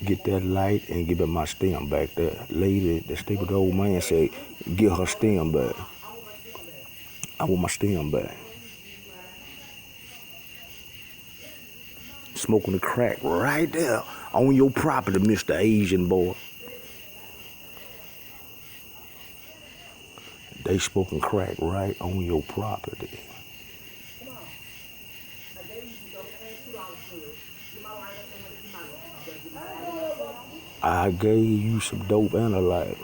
get that light and give it my stem back. That lady, that stupid old man said, get her stem back. I want my stem back. Smoking the crack right there on your property, Mr. Asian boy. They smoking crack right on your property. I gave you some dope and a lighter.